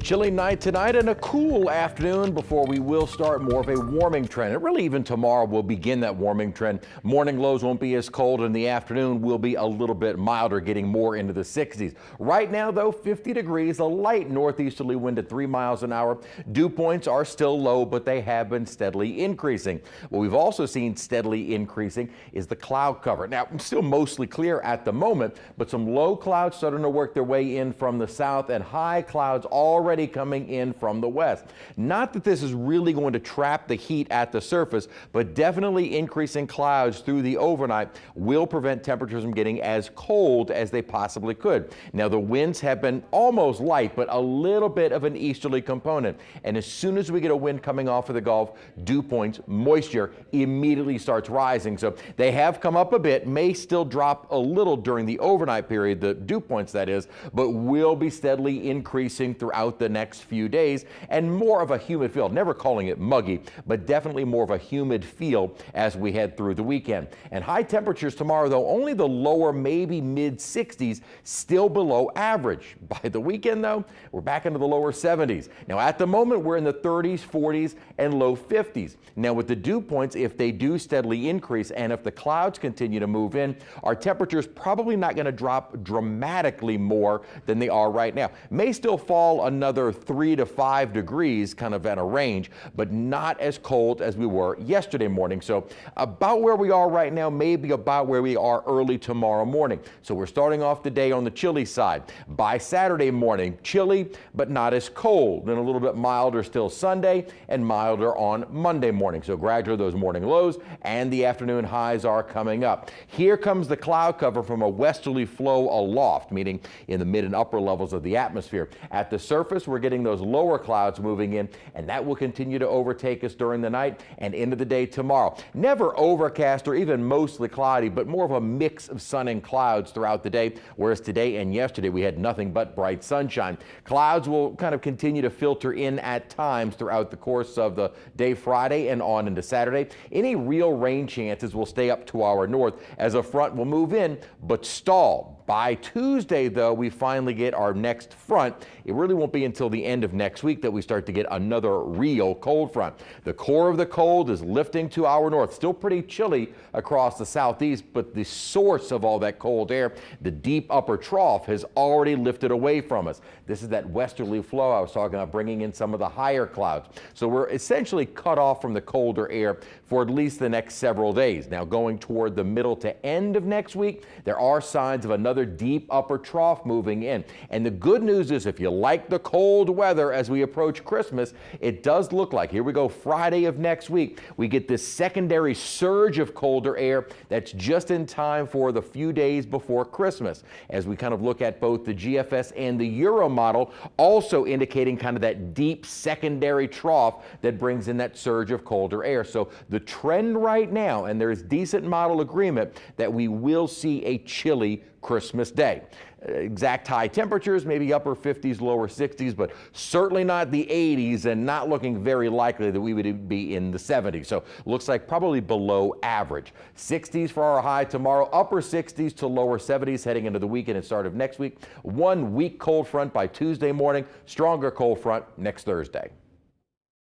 Chilly night tonight and a cool afternoon before we will start more of a warming trend. And really even tomorrow will begin that warming trend. Morning lows won't be as cold and the afternoon will be a little bit milder, getting more into the 60s. Right now though, 50 degrees, a light northeasterly wind at 3 miles an hour. Dew points are still low, but they have been steadily increasing. What we've also seen steadily increasing is the cloud cover. Now, still mostly clear at the moment, but some low clouds starting to work their way in from the south and high clouds already coming in from the west. Not that this is really going to trap the heat at the surface, but definitely increasing clouds through the overnight will prevent temperatures from getting as cold as they possibly could. Now, the winds have been almost light, but a little bit of an easterly component. And as soon as we get a wind coming off of the Gulf, dew points, moisture immediately starts rising. So they have come up a bit, may still drop a little during the overnight period, the dew points that is, but will be steadily increasing throughout the next few days, and more of a humid feel. Never calling it muggy, but definitely more of a humid feel as we head through the weekend. And high temperatures tomorrow, though only the lower, maybe mid 60s, still below average. By the weekend, though, we're back into the lower 70s. Now, at the moment, we're in the 30s, 40s, and low 50s. Now, with the dew points, if they do steadily increase and if the clouds continue to move in, our temperatures probably not going to drop dramatically more than they are right now. May still fall another 3 to 5 degrees, kind of at a range, but not as cold as we were yesterday morning. So about where we are right now, maybe about where we are early tomorrow morning. So we're starting off the day on the chilly side. By Saturday morning, chilly, but not as cold. Then a little bit milder still Sunday and milder on Monday morning. So gradually those morning lows and the afternoon highs are coming up. Here comes the cloud cover from a westerly flow aloft, meaning in the mid and upper levels of the atmosphere. At the surface, we're getting those lower clouds moving in, and that will continue to overtake us during the night and into the day tomorrow. Never overcast or even mostly cloudy, but more of a mix of sun and clouds throughout the day, whereas today and yesterday we had nothing but bright sunshine. Clouds will kind of continue to filter in at times throughout the course of the day Friday and on into Saturday. Any real rain chances will stay up to our north as a front will move in but stall. By Tuesday, though, we finally get our next front. It really won't be until the end of next week that we start to get another real cold front. The core of the cold is lifting to our north. Still pretty chilly across the southeast, but the source of all that cold air, the deep upper trough, has already lifted away from us. This is that westerly flow I was talking about, bringing in some of the higher clouds. So we're essentially cut off from the colder air for at least the next several days. Now, going toward the middle to end of next week, there are signs of another deep upper trough moving in. And the good news is, if you like the cold weather as we approach Christmas, it does look like, here we go, Friday of next week, we get this secondary surge of colder air that's just in time for the few days before Christmas. As we kind of look at both the GFS and the Euro model, also indicating kind of that deep secondary trough that brings in that surge of colder air. So the trend right now, and there is decent model agreement, that we will see a chilly Christmas Day. Exact high temperatures, maybe upper 50s, lower 60s, but certainly not the 80s, and not looking very likely that we would be in the 70s. So looks like probably below average. 60s for our high tomorrow, upper 60s to lower 70s heading into the weekend and start of next week. 1 weak cold front by Tuesday morning, stronger cold front next Thursday.